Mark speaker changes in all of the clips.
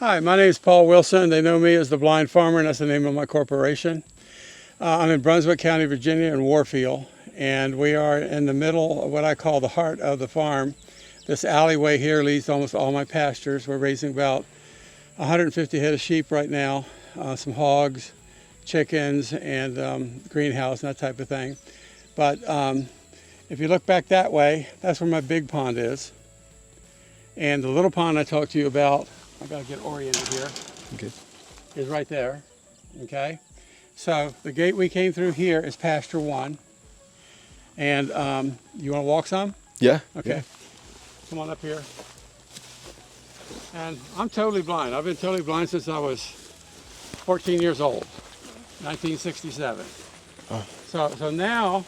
Speaker 1: Hi, my name is Paul Willison. They know me as the Blind Farmer, and that's the name of my corporation. I'm in Brunswick County, Virginia, in Warfield, and we are in the middle of what I call the heart of the farm. This alleyway here leads to almost all my pastures. We're raising about 150 head of sheep right now, some hogs, chickens, and greenhouse and that type of thing. But if you look back that way, that's where my big pond is. And the little pond I talked to you about, I gotta get oriented here,
Speaker 2: Okay.
Speaker 1: is right there, okay? So the gate we came through here is pasture 1. And you wanna walk some?
Speaker 2: Yeah.
Speaker 1: Okay.
Speaker 2: Yeah.
Speaker 1: Come on up here. And I'm totally blind. I've been totally blind since I was 14 years old, 1967.
Speaker 2: Oh.
Speaker 1: So now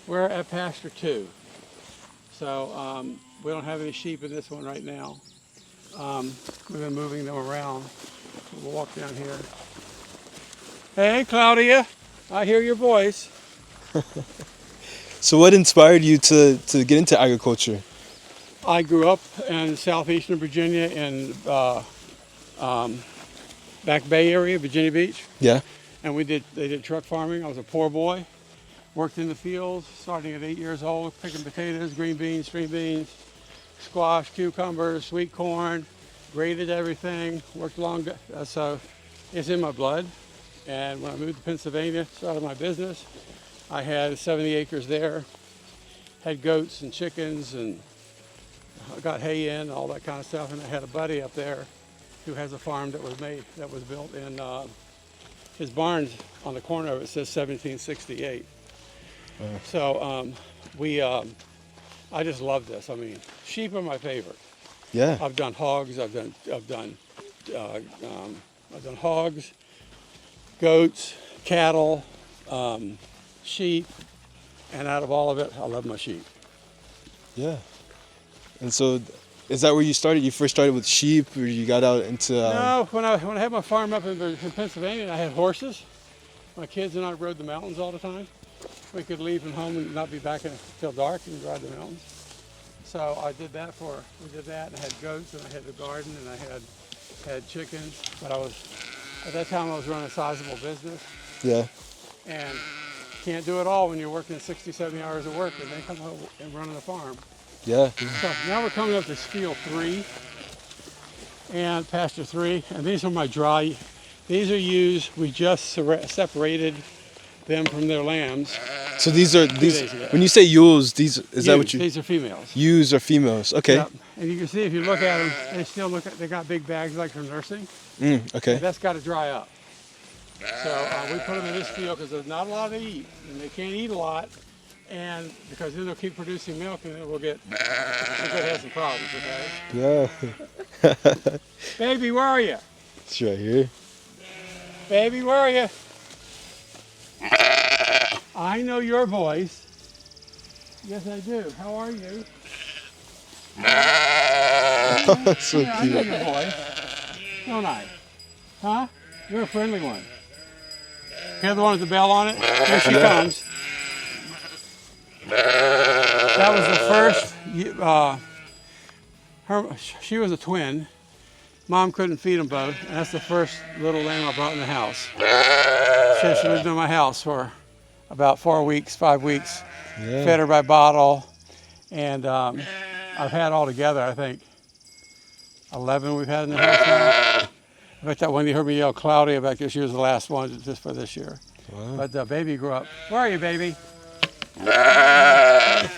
Speaker 1: we're at pasture 2. So we don't have any sheep in this one right now. We've been moving them around. We'll walk down here. Hey, Claudia, I hear your voice.
Speaker 2: So what inspired you to get into agriculture?
Speaker 1: I grew up in southeastern Virginia in Back Bay area, Virginia Beach.
Speaker 2: Yeah.
Speaker 1: And they did truck farming. I was a poor boy. Worked in the fields starting at 8 years old, picking potatoes, green beans, string beans, squash, cucumbers, sweet corn, graded everything, worked along, so it's in my blood. And when I moved to Pennsylvania, started my business, I had 70 acres there, had goats and chickens, and got hay in, all that kind of stuff. And I had a buddy up there who has a farm that was built in, his barn's on the corner of it says 1768. So I just love this. I mean, sheep are my favorite.
Speaker 2: Yeah.
Speaker 1: I've done hogs. I've done hogs, goats, cattle, sheep, and out of all of it, I love my sheep.
Speaker 2: Yeah. And so, is that where you started? You first started with sheep, or you got out into?
Speaker 1: No, when I had my farm up in Pennsylvania, I had horses. My kids and I rode the mountains all the time. We could leave from home and not be back until dark and ride the mountains. So I did that we did that, and I had goats, and I had the garden, and I had chickens. But at that time I was running a sizable business.
Speaker 2: Yeah.
Speaker 1: And can't do it all when you're working 60, 70 hours of work and then come home and running a farm.
Speaker 2: Yeah.
Speaker 1: So now we're coming up to field 3 and pasture 3, and these are my dry. These are used. We just separated them from their lambs.
Speaker 2: So these when you say ewes, is that what you?
Speaker 1: These are females.
Speaker 2: Ewes are females. Okay.
Speaker 1: Yep. And you can see if you look at them, they got big bags like from nursing.
Speaker 2: Okay.
Speaker 1: And that's got to dry up. So we put them in this field because there's not a lot to eat, and they can't eat a lot, and because then they'll keep producing milk, and then we'll have some problems. Okay.
Speaker 2: Yeah.
Speaker 1: Baby, where are you?
Speaker 2: It's right here.
Speaker 1: Baby, where are you? I know your voice. Yes, I do. How are you?
Speaker 2: So
Speaker 1: yeah,
Speaker 2: cute.
Speaker 1: I know your voice. Don't I? Huh? You're a friendly one. You're the one with the bell on it? Here she comes. That was the first, she was a twin. Mom couldn't feed them both, and that's the first little lamb I brought in the house. She lived in my house for about 5 weeks.
Speaker 2: Yeah.
Speaker 1: Fed her by bottle, and I've had altogether, I think, 11 we've had in the house now. In fact, that one you heard me yell Claudia back there, she was the last one just for this year.
Speaker 2: Wow.
Speaker 1: But baby grew up. Where are you, baby?
Speaker 2: Now,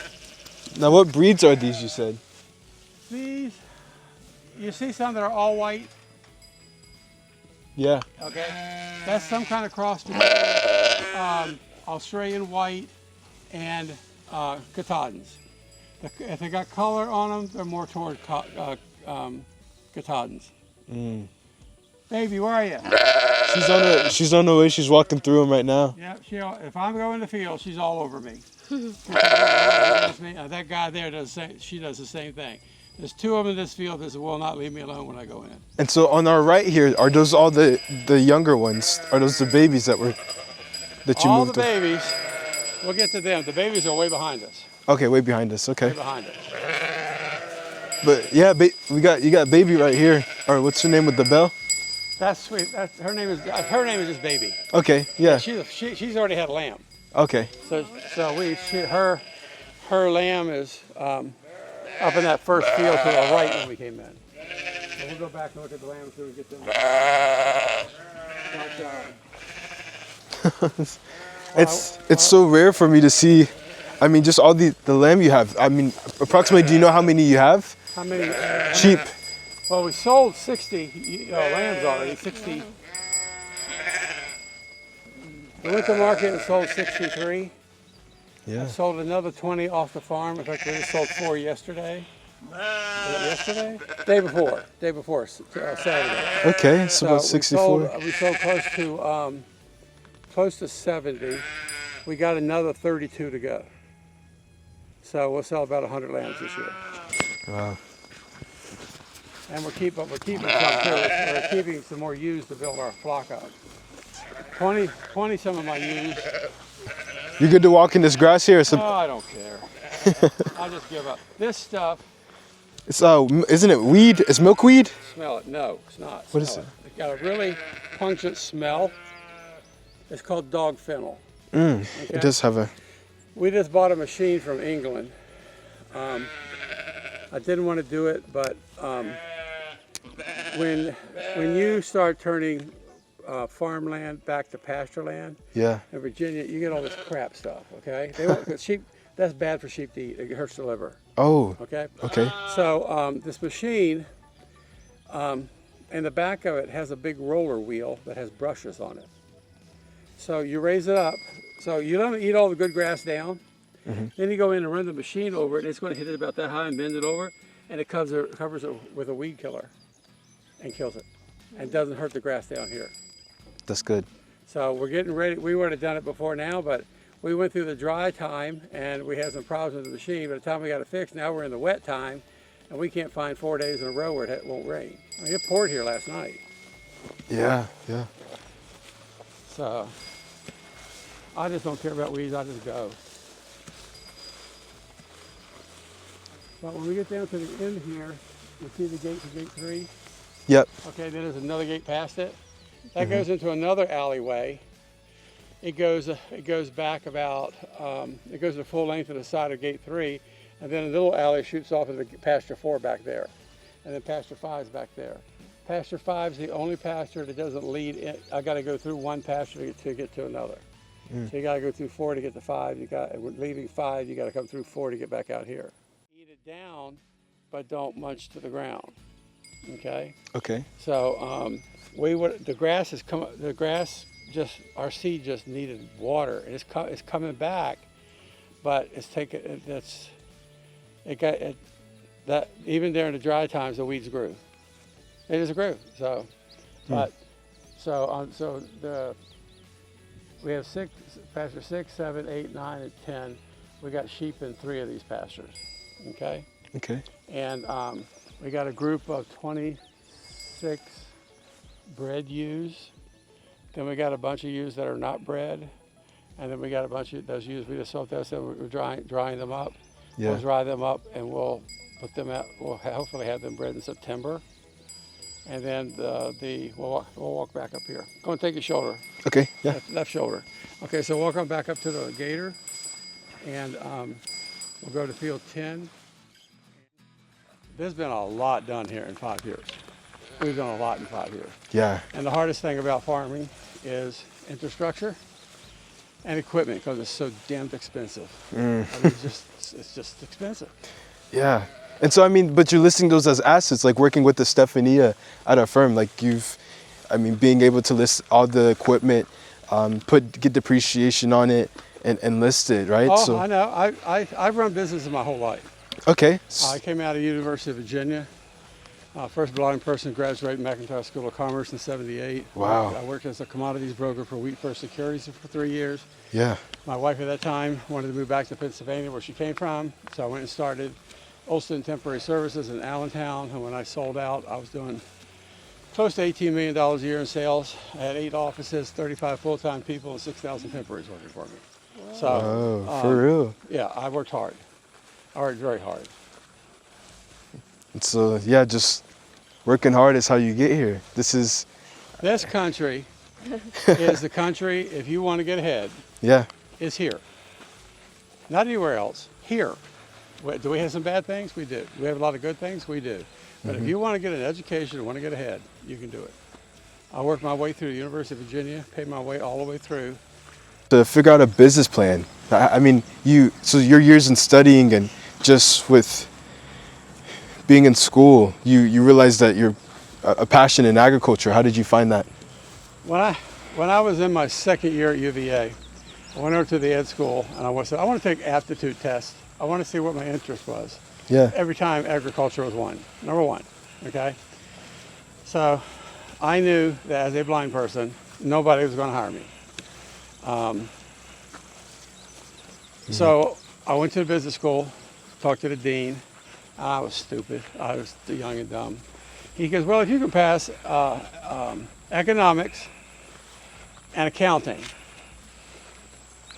Speaker 2: what breeds are these? You said.
Speaker 1: These, you see some that are all white?
Speaker 2: Yeah.
Speaker 1: Okay. That's some kind of cross between Australian white and Katahdins. If they got color on them, they're more toward Katahdins. Baby, where are you?
Speaker 2: She's on the way. She's walking through them right now.
Speaker 1: Yeah, if I'm going to the field, she's all over me. That guy there she does the same thing. There's 2 of them in this field that will not leave me alone when I go in.
Speaker 2: And so on our right here, are those all the younger ones? Are those the babies that you moved?
Speaker 1: All the babies, we'll get to them. The babies are way behind us.
Speaker 2: Okay, way behind us. Okay.
Speaker 1: Way behind us.
Speaker 2: But yeah, you got baby right here. Or what's her name with the bell?
Speaker 1: That's sweet. Her name is just Baby.
Speaker 2: Okay, yeah.
Speaker 1: She's already had a lamb.
Speaker 2: Okay.
Speaker 1: So her lamb is up in that first field to the right when we came in. So we'll go back and look at the lamb until we get them.
Speaker 2: It's so rare for me to see. I mean, just all the lamb you have. I mean, approximately, do you know how many you have?
Speaker 1: How many?
Speaker 2: Sheep.
Speaker 1: Well, we sold 60 lambs already. 60. We went to market and sold 63.
Speaker 2: Yeah.
Speaker 1: Sold another 20 off the farm. In fact, we just sold 4 yesterday. Was it yesterday? Day before Saturday.
Speaker 2: Okay, so about 64.
Speaker 1: We sold close to 70. We got another 32 to go. So we'll sell about 100 lambs this year.
Speaker 2: Wow.
Speaker 1: And we're keeping some too. We're keeping some more ewes to build our flock up. 20 some of my ewes.
Speaker 2: You good to walk in this grass here?
Speaker 1: Oh, I don't care. I'll just give up. This stuff.
Speaker 2: It's isn't it weed? It's milkweed?
Speaker 1: Smell it? No, it's not.
Speaker 2: What is it?
Speaker 1: It's got a really pungent smell. It's called dog fennel.
Speaker 2: Okay? It does have a.
Speaker 1: We just bought a machine from England. I didn't want to do it, but when you start turning farmland back to pasture land,
Speaker 2: Yeah.
Speaker 1: in Virginia, you get all this crap stuff. Okay, they won't, sheep. That's bad for sheep to eat. It hurts the liver.
Speaker 2: Oh.
Speaker 1: Okay.
Speaker 2: Okay.
Speaker 1: So this machine, in the back of it has a big roller wheel that has brushes on it. So you raise it up. So you don't eat all the good grass down.
Speaker 2: Mm-hmm.
Speaker 1: Then you go in and run the machine over it, and it's going to hit it about that high and bend it over, and it covers it with a weed killer and kills it, and doesn't hurt the grass down here.
Speaker 2: That's good.
Speaker 1: So we're getting ready. We would have done it before now, but we went through the dry time, and we had some problems with the machine. By the time we got it fixed, now we're in the wet time, and we can't find 4 days in a row where it won't rain. I mean, it poured here last night.
Speaker 2: Yeah. Yeah.
Speaker 1: So I just don't care about weeds. I just go. But when we get down to the end here, you see the gate to gate 3?
Speaker 2: Yep.
Speaker 1: Okay, then there's another gate past it. That goes into another alleyway. It goes back about, it goes the full length of the side of gate 3, and then a little alley shoots off into pasture 4 back there. And then pasture 5 is back there. Pasture 5 is the only pasture that doesn't lead in. I got to go through one pasture to get to another. So you got to go through 4 to get to 5. Leaving 5, you got to come through 4 to get back out here. Eat it down, but don't munch to the ground. Okay.
Speaker 2: Okay.
Speaker 1: So our seed just needed water, and it's coming back, but even during the dry times the weeds grew. They just grew. So, we have pasture 6, 7, 8, 9, and 10. We got sheep in 3 of these pastures. Okay.
Speaker 2: Okay.
Speaker 1: And we got a group of 26 bred ewes. Then we got a bunch of ewes that are not bred. And then we got a bunch of those ewes we just sold those, so we're drying them up.
Speaker 2: Yeah.
Speaker 1: We'll dry them up and we'll put them out. We'll hopefully have them bred in September. And then we'll walk back up here. Go and take your shoulder.
Speaker 2: Okay. Yeah.
Speaker 1: Left shoulder. Okay, so walk on back up to the gator. And we'll go to field 10. There's been a lot done here in 5 years. We've done a lot in 5 years.
Speaker 2: Yeah.
Speaker 1: And the hardest thing about farming is infrastructure and equipment, because it's so damned expensive. I mean, it's just expensive.
Speaker 2: Yeah. And so, I mean, but you're listing those as assets, like working with the Stefania at our firm, like being able to list all the equipment, get depreciation on it and list it, right?
Speaker 1: Oh,
Speaker 2: so,
Speaker 1: I know. I've run businesses my whole life.
Speaker 2: Okay.
Speaker 1: I came out of the University of Virginia. First blind person to graduate McIntosh School of Commerce in '78.
Speaker 2: Wow.
Speaker 1: I worked as a commodities broker for Wheat First Securities for 3 years.
Speaker 2: Yeah.
Speaker 1: My wife at that time wanted to move back to Pennsylvania, where she came from. So I went and started Olson Temporary Services in Allentown. And when I sold out, I was doing close to $18 million a year in sales. I had 8 offices, 35 full-time people, and 6,000 temporaries working for me. Wow. So,
Speaker 2: for real?
Speaker 1: Yeah, I worked hard. I worked very hard.
Speaker 2: And so, yeah, just Working hard is how you get here. This
Speaker 1: country is the country, if you want to get ahead,
Speaker 2: yeah.
Speaker 1: is here. Not anywhere else, here. Do we have some bad things? We do. Do we have a lot of good things? We do. But if you want to get an education and want to get ahead, you can do it. I worked my way through the University of Virginia, paid my way all the way through.
Speaker 2: To figure out a business plan. I mean, so your years in studying and just with being in school, you realized that you're a passion in agriculture. How did you find that?
Speaker 1: When I was in my second year at UVA, I went over to the ed school and I said, I want to take aptitude tests. I want to see what my interest was.
Speaker 2: Yeah.
Speaker 1: Every time agriculture was number one, okay? So I knew that as a blind person, nobody was going to hire me. So I went to the business school, talked to the dean. I was stupid. I was too young and dumb. He goes, well, if you can pass economics and accounting,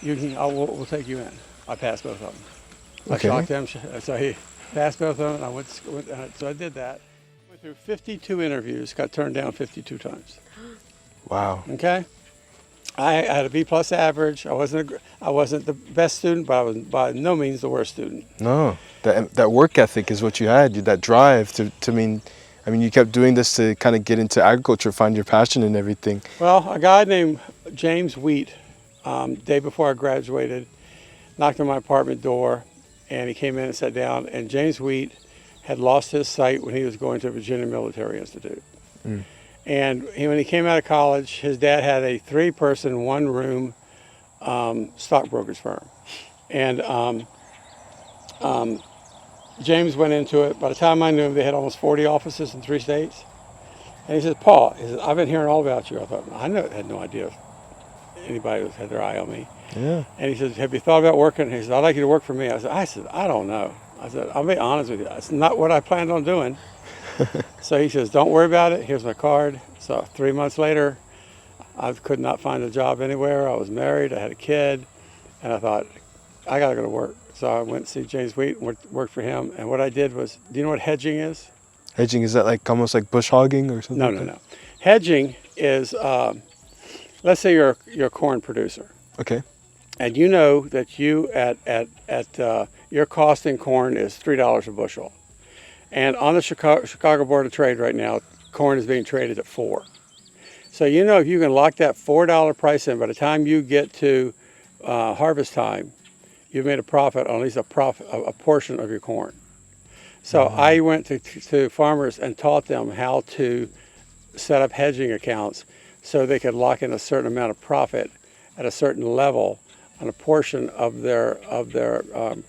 Speaker 1: we'll take you in. I passed both of them.
Speaker 2: Okay.
Speaker 1: I shocked him, so he passed both of them, and I went so I did that. Went through 52 interviews, got turned down 52 times.
Speaker 2: Wow.
Speaker 1: Okay? I had a B+ average. I wasn't the best student, but I was by no means the worst student.
Speaker 2: No, that work ethic is what you had, that drive I mean, you kept doing this to kind of get into agriculture, find your passion and everything.
Speaker 1: Well, a guy named James Wheat, day before I graduated, knocked on my apartment door, and he came in and sat down, and James Wheat had lost his sight when he was going to Virginia Military Institute. And when he came out of college, his dad had a 3-person, 1-room stockbrokerage firm. And James went into it. By the time I knew him, they had almost 40 offices in 3 states. And he said, Paul, I've been hearing all about you. I thought, I had no idea if anybody had their eye on me.
Speaker 2: Yeah.
Speaker 1: And he said, have you thought about working? He said, I'd like you to work for me. I said, I don't know. I said, I'll be honest with you. It's not what I planned on doing. So he says, don't worry about it. Here's my card. So 3 months later, I could not find a job anywhere. I was married. I had a kid. And I thought, I got to go to work. So I went to see James Wheat and worked for him. And what I did was, do you know what hedging is?
Speaker 2: Hedging, is that like almost like bush hogging or something?
Speaker 1: No. Hedging is, let's say you're a corn producer.
Speaker 2: Okay.
Speaker 1: And you know that your cost in corn is $3 a bushel. And on the Chicago Board of Trade right now, corn is being traded at $4. So you know if you can lock that $4 price in, by the time you get to harvest time, you've made a profit on at least a portion of your corn. So I went to farmers and taught them how to set up hedging accounts so they could lock in a certain amount of profit at a certain level on a portion of their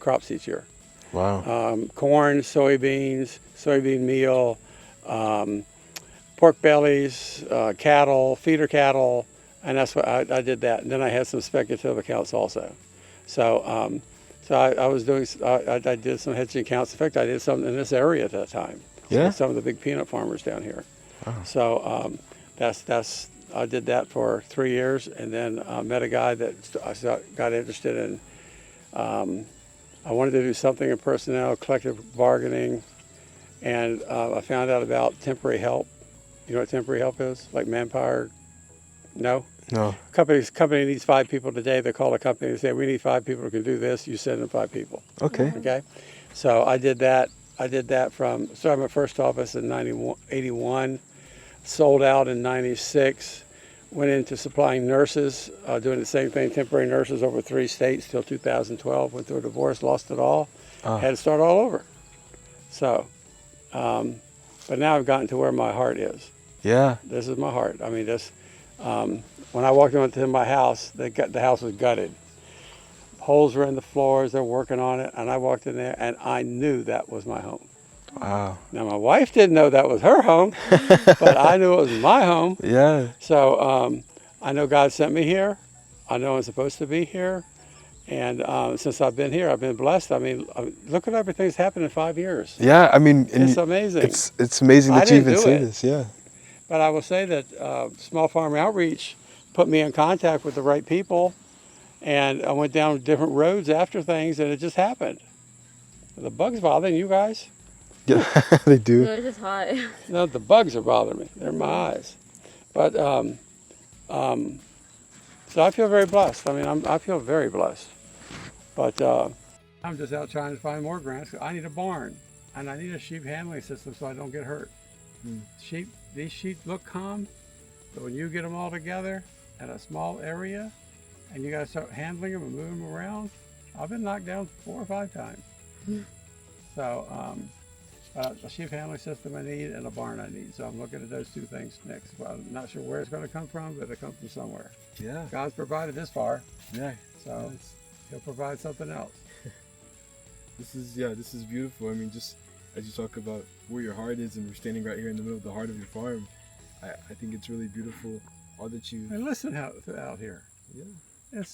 Speaker 1: crops each year.
Speaker 2: Wow.
Speaker 1: Corn, soybeans, soybean meal, pork bellies, cattle, feeder cattle, and that's what I did that. And then I had some speculative accounts also. So I did some hedging accounts. In fact, I did some in this area at that time.
Speaker 2: Yeah.
Speaker 1: Some of the big peanut farmers down here.
Speaker 2: Wow.
Speaker 1: So I did that for 3 years, and then met a guy that I got interested in. I wanted to do something in personnel, collective bargaining, and I found out about temporary help. You know what temporary help is? Like manpower? No?
Speaker 2: No.
Speaker 1: Company needs 5 people today. They call a company and say, we need 5 people who can do this. You send them 5 people.
Speaker 2: Okay.
Speaker 1: Okay? So I did that. Started my first office in 81, sold out in 96, went into supplying nurses, doing the same thing, temporary nurses over 3 states till 2012, went through a divorce, lost it all, had to start all over. So, but now I've gotten to where my heart is.
Speaker 2: Yeah.
Speaker 1: This is my heart. I mean, when I walked into my house, the house was gutted. Holes were in the floors, they're working on it, and I walked in there and I knew that was my home.
Speaker 2: Wow.
Speaker 1: Now my wife didn't know that was her home, but I knew it was my home.
Speaker 2: Yeah.
Speaker 1: So I know God sent me here. I know I'm supposed to be here. And since I've been here, I've been blessed. I mean, look at everything that's happened in 5 years.
Speaker 2: Yeah, I mean,
Speaker 1: it's amazing.
Speaker 2: It's amazing that you even say this. Yeah.
Speaker 1: But I will say that Small Farm Outreach put me in contact with the right people, and I went down different roads after things, and it just happened. Are the bugs bothering you guys?
Speaker 2: Yeah, they do.
Speaker 3: No, it's just hot.
Speaker 1: No, the bugs are bothering me. They're in my eyes. But so I feel very blessed. I mean, I feel very blessed. But I'm just out trying to find more grants. I need a barn, and I need a sheep handling system so I don't get hurt. These sheep look calm, but when you get them all together in a small area, and you got to start handling them and moving them around, I've been knocked down 4 or 5 times. So a sheep handling system I need, and a barn I need. So I'm looking at those 2 things next. Well, I'm not sure where it's going to come from, but it'll come from somewhere.
Speaker 2: Yeah.
Speaker 1: God's provided this far,
Speaker 2: Yeah.
Speaker 1: so He'll provide something else.
Speaker 2: This is beautiful. I mean, just as you talk about where your heart is, and we're standing right here in the middle of the heart of your farm, I think it's really beautiful. All that you
Speaker 1: And listen out here.
Speaker 2: Yeah.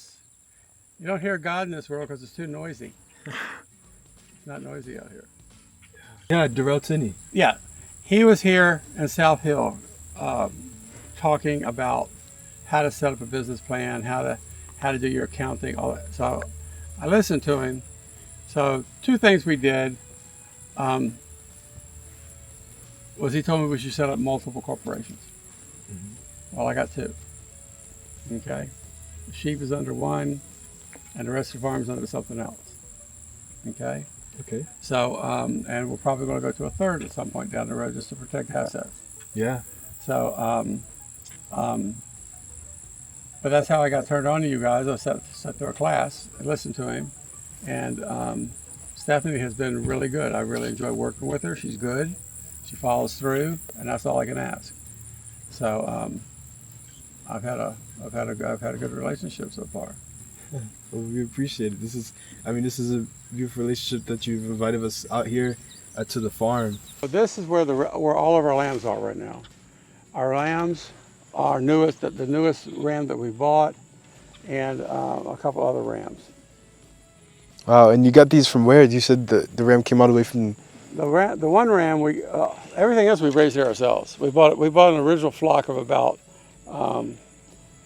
Speaker 1: You don't hear God in this world because it's too noisy. It's not noisy out here.
Speaker 2: Yeah, Darrell Tennie.
Speaker 1: Yeah, he was here in South Hill talking about how to set up a business plan, how to do your accounting, all that. So I listened to him. So 2 things we did was he told me we should set up multiple corporations. Well, I got 2. Okay, the sheep is under 1, and the rest of the farm is under something else. Okay.
Speaker 2: Okay.
Speaker 1: So, and we're probably going to go to a 3rd at some point down the road just to protect assets.
Speaker 2: Yeah.
Speaker 1: So, but that's how I got turned on to you guys. I sat through a class and listened to him, and Stephanie has been really good. I really enjoy working with her. She's good. She follows through, and that's all I can ask. So, I've had a good relationship so far.
Speaker 2: Well, we appreciate it. This is a beautiful relationship that you've invited us out here to the farm.
Speaker 1: So this is where all of our lambs are right now. Our lambs are the newest ram that we bought, and a couple other rams.
Speaker 2: Wow, and you got these from where? You said the ram came all the way from...
Speaker 1: The one ram, everything else we raised here ourselves. We bought an original flock of about,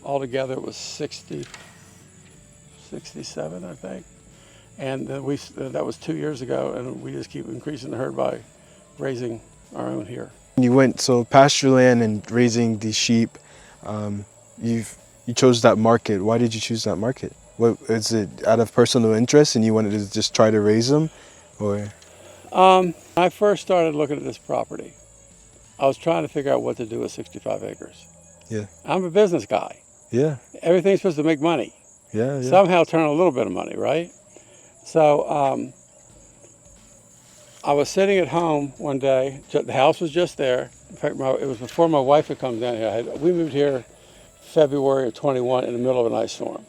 Speaker 1: altogether it was 67, I think. And then that was 2 years ago, and we just keep increasing the herd by raising our own here.
Speaker 2: You went, so pasture land and raising these sheep, you chose that market. Why did you choose that market? What, is it out of personal interest and you wanted to just try to raise them, or?
Speaker 1: When I first started looking at this property, I was trying to figure out what to do with 65 acres.
Speaker 2: Yeah.
Speaker 1: I'm a business guy.
Speaker 2: Yeah.
Speaker 1: Everything's supposed to make money.
Speaker 2: Yeah.
Speaker 1: Somehow turn a little bit of money, right? So I was sitting at home one day. The house was just there. In fact, it was before my wife had come down here. We moved here February of 21 in the middle of an ice storm.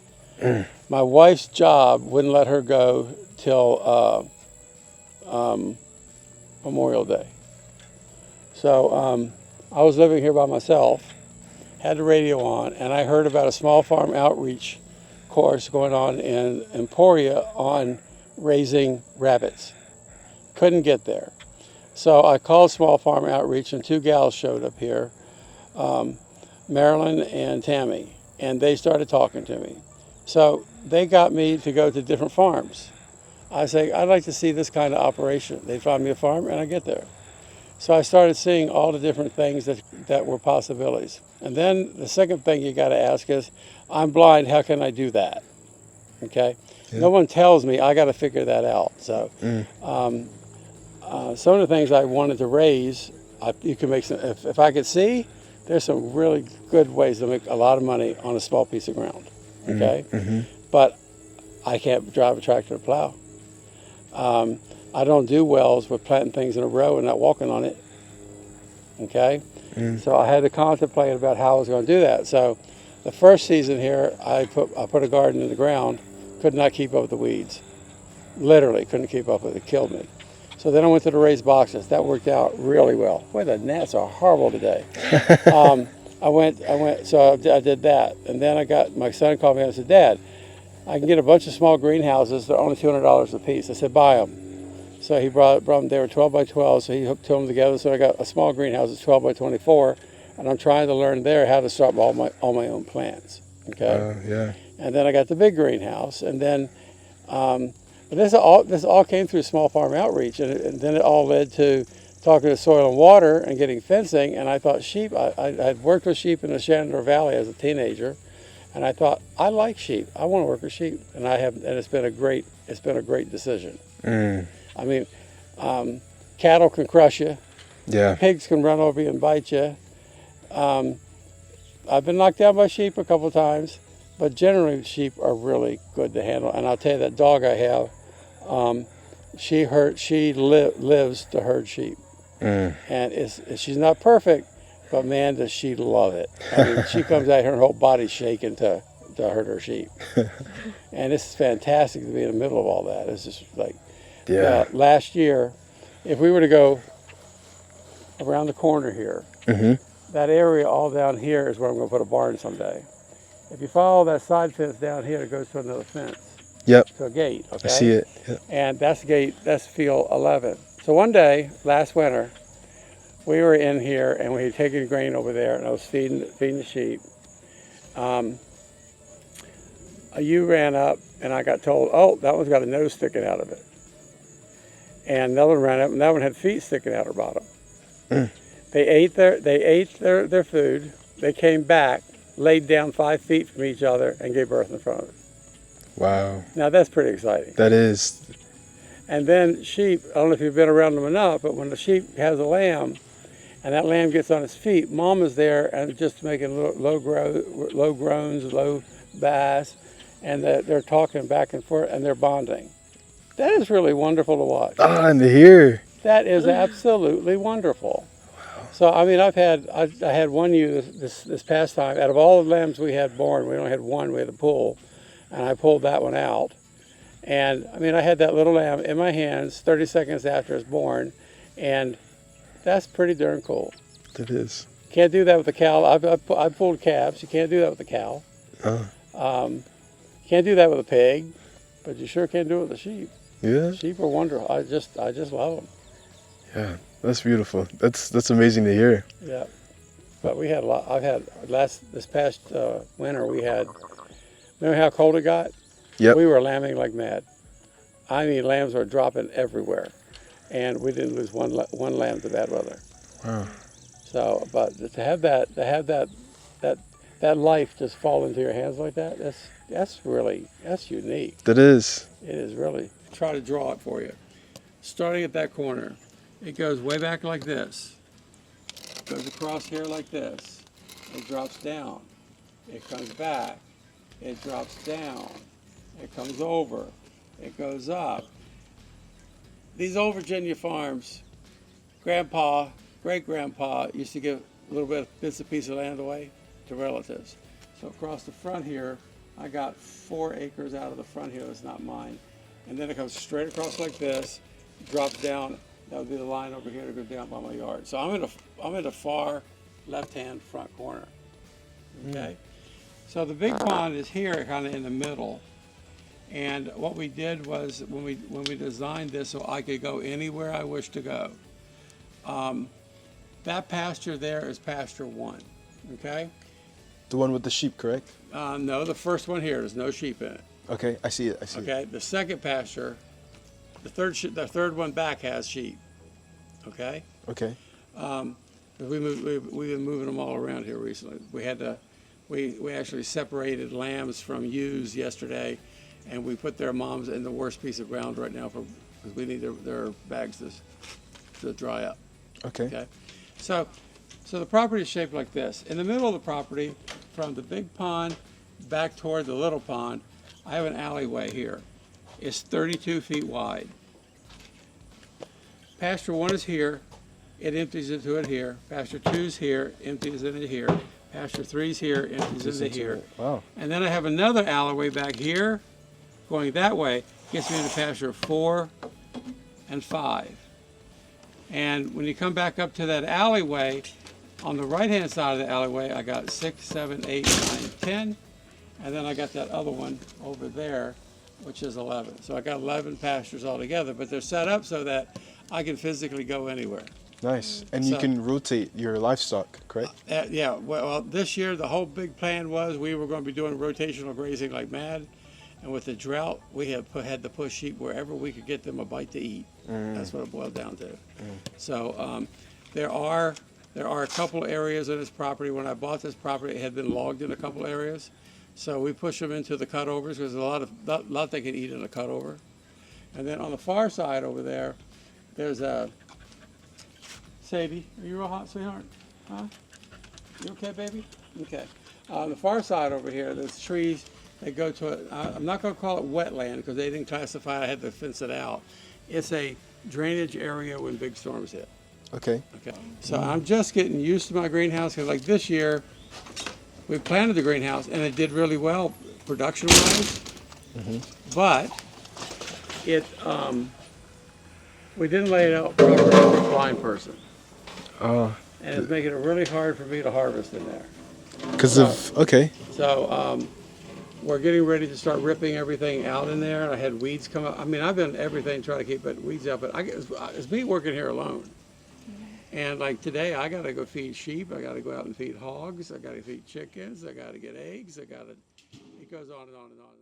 Speaker 1: My wife's job wouldn't let her go till Memorial Day. So I was living here by myself, had the radio on, and I heard about a small farm outreach course going on in Emporia on raising rabbits. Couldn't get there. So I called Small Farm Outreach, and 2 gals showed up here, Marilyn and Tammy, and they started talking to me. So they got me to go to different farms. I say, I'd like to see this kind of operation. They find me a farm, and I get there. So I started seeing all the different things that were possibilities. And then the second thing you got to ask is, I'm blind, how can I do that? Okay? Yeah. No one tells me, I got to figure that out. So some of the things I wanted to raise, you can make some, if I could see, there's some really good ways to make a lot of money on a small piece of ground. Okay? But I can't drive a tractor to plow. I don't do wells with planting things in a row and not walking on it. Okay? So I had to contemplate about how I was going to do that. So the first season here, I put a garden in the ground, could not keep up with the weeds. Literally couldn't keep up with it. It killed me. So then I went to the raised boxes. That worked out really well. Boy, the gnats are horrible today. So I did that. And then my son called me and said, Dad, I can get a bunch of small greenhouses. They're only $200 a piece. I said, buy them. So he brought them. They were 12 by 12, so he hooked 2 of them together. So I got a small greenhouse that's 12 by 24, and I'm trying to learn there how to start all my own plants. Okay.
Speaker 2: Yeah.
Speaker 1: And then I got the big greenhouse, and then But this all came through small farm outreach, and then it all led to talking to Soil and Water and getting fencing. And I thought sheep. I had worked with sheep in the Shenandoah Valley as a teenager, and I thought I like sheep. I want to work with sheep, and it's been a great decision. I mean, cattle can crush you.
Speaker 2: Yeah.
Speaker 1: Pigs can run over you and bite you. I've been knocked down by sheep a couple of times, but generally sheep are really good to handle. And I'll tell you, that dog I have, she lives to herd sheep. And she's not perfect, but man, does she love it. I mean, she comes out here and her whole body's shaking to herd her sheep. And it's fantastic to be in the middle of all that. It's just like, last year, if we were to go around the corner here, that area all down here is where I'm going to put a barn someday. If you follow that side fence down here, it goes to another fence.
Speaker 2: Yep.
Speaker 1: To a gate, okay?
Speaker 2: I see it. Yep.
Speaker 1: And that's field 11. So one day, last winter, we were in here and we had taken grain over there, and I was feeding the sheep. A ewe ran up, and I got told, oh, that one's got a nose sticking out of it. And another one ran up, and that one had feet sticking out her bottom. They ate their food. They came back, laid down 5 feet from each other, and gave birth in front of it.
Speaker 2: Wow.
Speaker 1: Now that's pretty exciting.
Speaker 2: That is.
Speaker 1: And then sheep, I don't know if you've been around them enough, but when the sheep has a lamb, and that lamb gets on its feet, mom is there and just making low groans, low bass, and they're talking back and forth, and they're bonding. That is really wonderful to watch.
Speaker 2: And to hear.
Speaker 1: That is absolutely wonderful. Wow. So I mean, I had one ewe this past time. Out of all the lambs we had born, we only had one. We had a pull, and I pulled that one out. And I mean, I had that little lamb in my hands 30 seconds after it's born, and that's pretty darn cool.
Speaker 2: It is.
Speaker 1: Can't do that with a cow. I've pulled calves. You can't do that with a cow. Can't do that with a pig, but you sure can do it with a sheep.
Speaker 2: Yeah.
Speaker 1: Sheep are wonderful. I just love them.
Speaker 2: Yeah, that's beautiful. That's amazing to hear.
Speaker 1: Yeah, but we had a lot. This past winter we had. Remember how cold it got?
Speaker 2: Yep.
Speaker 1: We were lambing like mad. I mean, lambs were dropping everywhere, and we didn't lose one lamb to bad weather.
Speaker 2: Wow.
Speaker 1: So, but to have that life just fall into your hands like that, that's unique.
Speaker 2: That is.
Speaker 1: It is really. Try to draw it for you. Starting at that corner, it goes way back like this. Goes across here like this. It drops down. It comes back. It drops down. It comes over. It goes up. These old Virginia farms, Grandpa, great-grandpa used to give a little bits of piece of land away to relatives. So across the front here, I got 4 acres out of the front here that's not mine. And then it comes straight across like this, drops down. That would be the line over here to go down by my yard. So I'm in the far left-hand front corner. Okay. So the big pond is here, kind of in the middle. And what we did was when we designed this so I could go anywhere I wish to go. That pasture there is pasture 1. Okay.
Speaker 2: The one with the sheep, correct?
Speaker 1: No, the first one here. There's no sheep in it.
Speaker 2: Okay, I see it.
Speaker 1: Okay. The second pasture, the third one back has sheep. Okay.
Speaker 2: Okay.
Speaker 1: We've been moving them all around here recently. We actually separated lambs from ewes yesterday, and we put their moms in the worst piece of ground right now because we need their bags to dry up.
Speaker 2: Okay.
Speaker 1: Okay. So the property is shaped like this. In the middle of the property, from the big pond back toward the little pond, I have an alleyway here. It's 32 feet wide. Pasture 1 is here. It empties into it here. Pasture 2 is here, empties into here. Pasture 3 is here, empties into here.
Speaker 2: Wow.
Speaker 1: And then I have another alleyway back here, going that way, gets me into pasture 4 and 5. And when you come back up to that alleyway, on the right-hand side of the alleyway, I got 6, 7, 8, 9, 10. And then I got that other one over there, which is 11. So I got 11 pastures altogether, but they're set up so that I can physically go anywhere.
Speaker 2: Nice. And you can rotate your livestock, correct?
Speaker 1: Yeah. Well, this year the whole big plan was we were going to be doing rotational grazing like mad. And with the drought, we have had to push sheep wherever we could get them a bite to eat. That's what it boiled down to. So there are a couple areas of this property. When I bought this property, it had been logged in a couple areas. So we push them into the cutovers because there's a lot they can eat in a cutover. And then on the far side over there, there's a Sadie. Are you real hot, sweetheart? Huh? You okay, baby? Okay. On the far side over here, there's trees. They go to it. I'm not going to call it wetland because they didn't classify it. I had to fence it out. It's a drainage area when big storms hit.
Speaker 2: Okay.
Speaker 1: Okay. So I'm just getting used to my greenhouse because, like this year, we planted the greenhouse and it did really well production-wise. But it we didn't lay it out properly for a blind person,
Speaker 2: Oh,
Speaker 1: and it's making it really hard for me to harvest in there.
Speaker 2: because of okay.
Speaker 1: So we're getting ready to start ripping everything out in there. And I had weeds come up. I mean, I've done everything trying to keep weeds out, but it's me working here alone. And like today, I got to go feed sheep. I got to go out and feed hogs. I got to feed chickens. I got to get eggs. It goes on and on and on.